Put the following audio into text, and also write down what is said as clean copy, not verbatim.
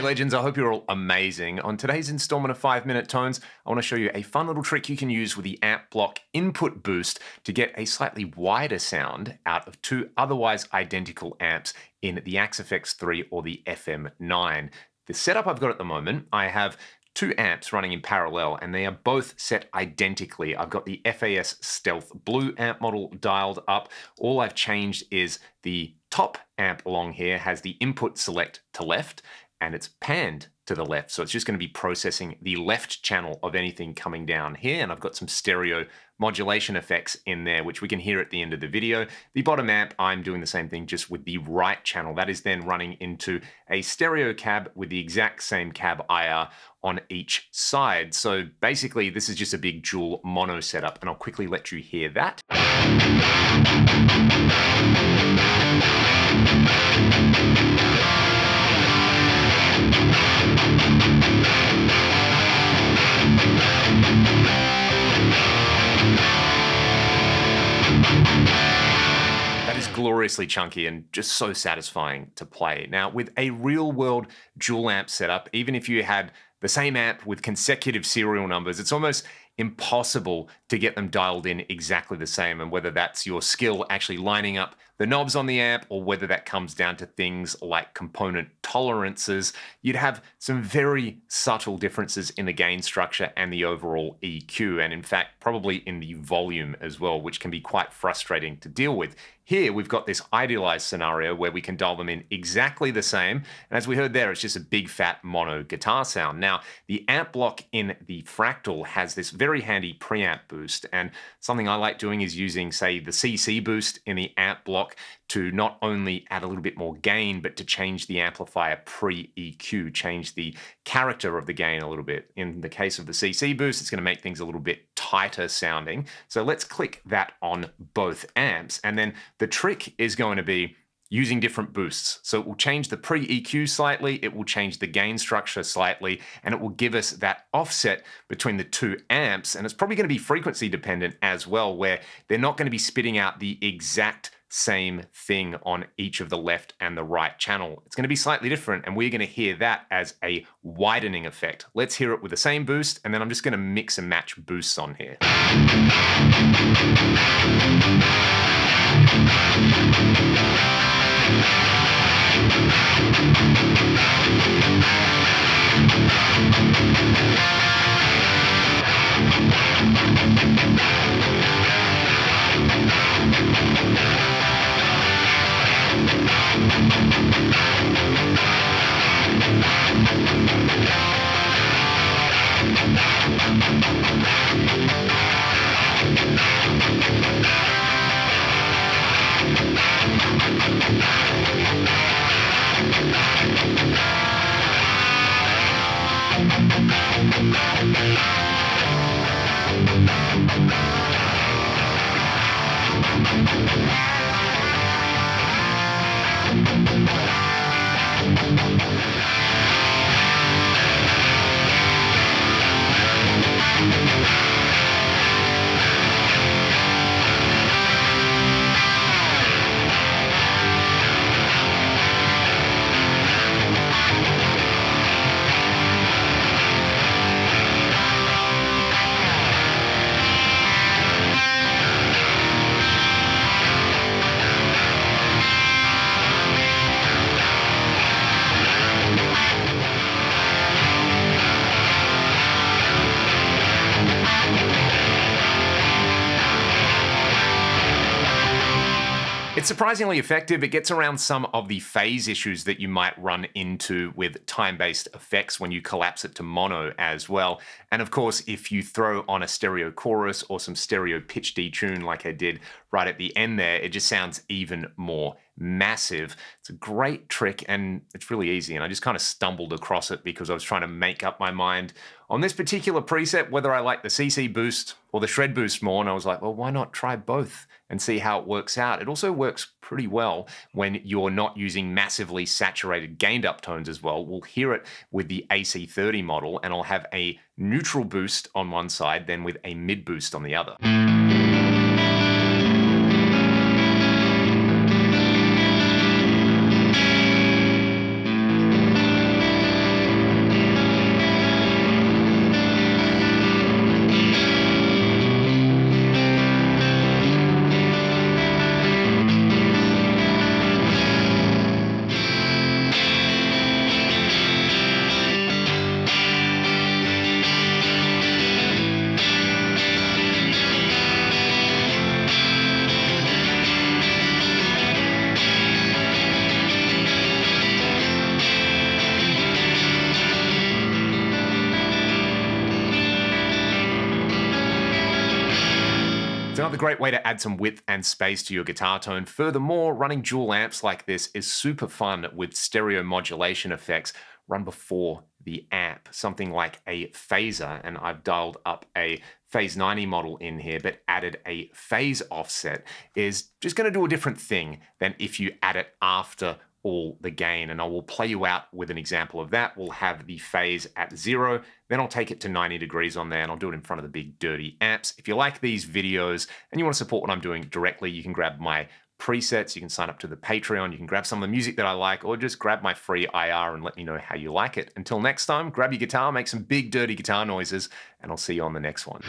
legends, I hope you're all amazing. On today's installment of 5-Minute Tones, I want to show you a fun little trick you can use with the amp block input boost to get a slightly wider sound out of two otherwise identical amps in the Axe FX3 or the FM9. The setup I've got at the moment, I have two amps running in parallel and they are both set identically. I've got the FAS Stealth Blue amp model dialed up. All I've changed is the top amp along here has the input select to left and it's panned to the left. So it's just going to be processing the left channel of anything coming down here. And I've got some stereo modulation effects in there, which we can hear at the end of the video. The bottom amp, I'm doing the same thing just with the right channel. That is then running into a stereo cab with the exact same cab IR on each side. So basically this is just a big dual mono setup and I'll quickly let you hear that. That is gloriously chunky and just so satisfying to play. Now, with a real-world dual amp setup, even if you had the same amp with consecutive serial numbers, it's almost impossible to get them dialed in exactly the same. And whether that's your skill actually lining up the knobs on the amp or whether that comes down to things like component tolerances, you'd have some very subtle differences in the gain structure and the overall EQ. And in fact, probably in the volume as well, which can be quite frustrating to deal with. Here, we've got this idealized scenario where we can dial them in exactly the same. And as we heard there, it's just a big fat mono guitar sound. Now, the amp block in the Fractal has this very handy preamp boost. And something I like doing is using, say, the CC boost in the amp block to not only add a little bit more gain, but to change the amplifier pre-EQ, change the character of the gain a little bit. In the case of the CC boost, it's going to make things a little bit tighter sounding. So let's click that on both amps. And then the trick is going to be using different boosts. So it will change the pre-EQ slightly, it will change the gain structure slightly, and it will give us that offset between the two amps. And it's probably going to be frequency dependent as well, where they're not going to be spitting out the exact same thing on each of the left and the right channel. It's going to be slightly different, and we're going to hear that as a widening effect. Let's hear it with the same boost, and then I'm just going to mix and match boosts on here. It's surprisingly effective. It gets around some of the phase issues that you might run into with time-based effects when you collapse it to mono as well. And of course, if you throw on a stereo chorus or some stereo pitch detune like I did right at the end there, it just sounds even more massive. It's a great trick and it's really easy. And I just kind of stumbled across it because I was trying to make up my mind on this particular preset, whether I like the CC boost or the shred boost more. And I was like, well, why not try both and see how it works out? It also works pretty well when you're not using massively saturated gained up tones as well. We'll hear it with the AC30 model, and I'll have a neutral boost on one side, then with a mid boost on the other. another great way to add some width and space to your guitar tone. Furthermore, running dual amps like this is super fun with stereo modulation effects run before the amp, something like a phaser. And I've dialed up a phase 90 model in here, but added a phase offset is just going to do a different thing than if you add it after all the gain. And I will play you out with an example of that. We'll have the phase at 0, then I'll take it to 90 degrees on there, and I'll do it in front of the big dirty amps. If you like these videos and you want to support what I'm doing directly, you can grab my presets, you can sign up to the Patreon, you can grab some of the music that I like, or just grab my free IR and let me know how you like it. Until next time, grab your guitar, make some big dirty guitar noises, and I'll see you on the next one.